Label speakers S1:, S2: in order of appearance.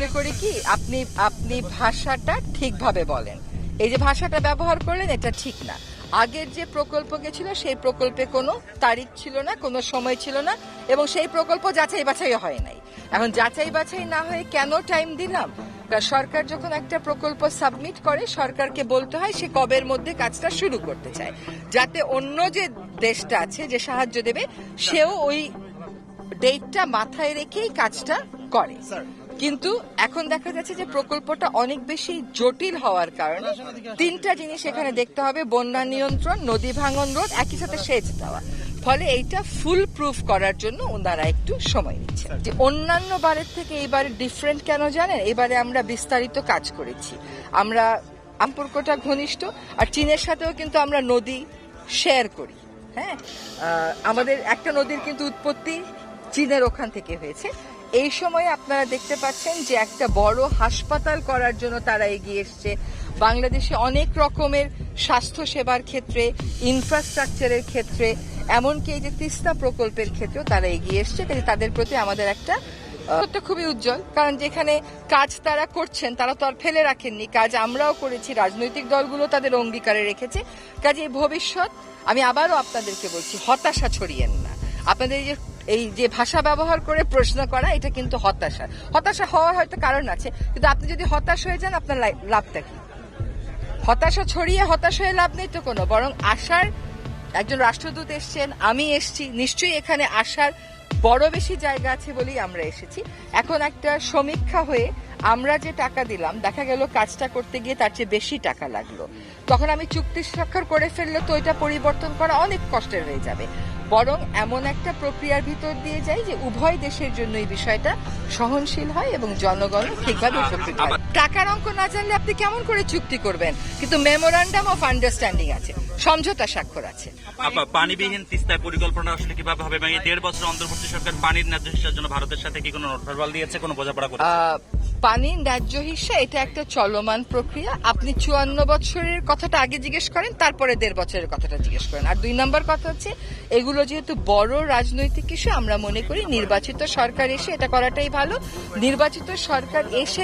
S1: মনে করি কি আপনি ভাষাটা ঠিকভাবে বলেন। এই যে ভাষাটা ব্যবহার করলেন এটা ঠিক না। আগের যে প্রকল্প গেছিল সেই প্রকল্পে কোনো তারিখ ছিল না, কোনো সময় ছিল না, এবং সেই প্রকল্প যাচাই বাছাই হয় নাই। এখন যাচাই বাছাই না হয়ে কেন টাইম দিলাম? সরকার যখন একটা প্রকল্প সাবমিট করে সরকারকে বলতে হয় সে কবের মধ্যে কাজটা শুরু করতে চায়, যাতে অন্য যে দেশটা আছে যে সাহায্য দেবে সেও ওই ডেটটা মাথায় রেখেই কাজটা করে। কিন্তু এখন দেখা যাচ্ছে যে প্রকল্পটা অনেক বেশি জটিল হওয়ার কারণে তিনটা জিনিস এখানে দেখতে হবে: বন্যা নিয়ন্ত্রণ, নদী ভাঙন রোধ, একই সাথে সেচ দেওয়া। ফলে এইটা ফুল প্রুফ করার জন্য ওনারা একটু সময় নিচ্ছে। যে অন্যান্য বারের থেকে এইবারে ডিফারেন্ট কেন জানেন? এবারে আমরা বিস্তারিত কাজ করেছি, আমরা সম্পর্কটা ঘনিষ্ঠ, আর চীনের সাথেও কিন্তু আমরা নদী শেয়ার করি। হ্যাঁ, আমাদের একটা নদীর কিন্তু উৎপত্তি চীনের ওখান থেকে হয়েছে। এই সময়ে আপনারা দেখতে পাচ্ছেন যে একটা বড় হাসপাতাল করার জন্য তারা এগিয়ে এসছে। বাংলাদেশে অনেক রকমের স্বাস্থ্য সেবার ক্ষেত্রে, ইনফ্রাস্ট্রাকচারের ক্ষেত্রে, এমনকি এই যে তিস্তা প্রকল্পের ক্ষেত্রেও তারা এগিয়ে এসছে। কিন্তু তাদের প্রতি আমাদের একটা খুবই উজ্জ্বল, কারণ যেখানে কাজ তারা করছেন তারা তো আর ফেলে রাখেননি, কাজ আমরাও করেছি, রাজনৈতিক দলগুলো তাদের অঙ্গীকারে রেখেছে। কাজে ভবিষ্যৎ, আমি আবারও আপনাদেরকে বলছি, হতাশা ছড়িয়েন না। আপনাদের এই যে ভাষা ব্যবহার করে প্রশ্ন করা, এটা কিন্তু হতাশা হওয়ার হয়তো কারণ আছে, কিন্তু আপনি যদি হতাশ হয়ে যান আপনার লাভটা কি? হতাশা ছড়িয়ে হতাশ হয়ে লাভ নেই তো কোনো, বরং আশার একজন রাষ্ট্রদূত এসছেন, আমি এসছি, নিশ্চয়ই এখানে আসার বড় বেশি জায়গা আছে বলেই আমরা এসেছি। এখন একটা সমীক্ষা হয়ে আমরা যে টাকা দিলাম, দেখা গেল কাজটা করতে গিয়ে তার চেয়ে বেশি টাকা লাগলো, তখন আমি চুক্তি স্বাক্ষর করে ফেললে তো এটা পরিবর্তন করা অনেক কষ্টের হয়ে যাবে। বরং এমন একটা প্রক্রিয়ার ভিতর দিয়ে যাই যে উভয় দেশের জন্য এই বিষয়টা সহনশীল হয় এবং জনগণ ঠিকভাবে উপকৃত হয়। টাকার অঙ্ক না জানলে আপনি কেমন করে চুক্তি করবেন? কিন্তু মেমোরান্ডাম অফ আন্ডারস্ট্যান্ডিং আছে, সমঝোতা স্বাক্ষর আছে।
S2: পানিবিহীন তিস্তায় পরিকল্পনা আসলে কিভাবে হবে? 1.5 বছর অন্তর্বর্তী সরকার পানির ন্যায্য হিস্যার জন্য ভারতের সাথে কি কোনো নোটফারওয়াল দিয়েছে, কোনো বোঝাপড়া করেছে?
S1: পানির ন্যায্য হিস্যা এটা একটা চলমান প্রক্রিয়া। আপনি 54 বছরের কথাটা আগে জিজ্ঞেস করেন, তারপরে 1.5 বছরের কথাটা জিজ্ঞেস করেন। আর 2 নম্বর কথা হচ্ছে, এগুলো যেহেতু বড় রাজনৈতিক ইস্যু, আমরা মনে করি নির্বাচিত সরকার এসে এটা করাটাই ভালো। নির্বাচিত সরকার এসে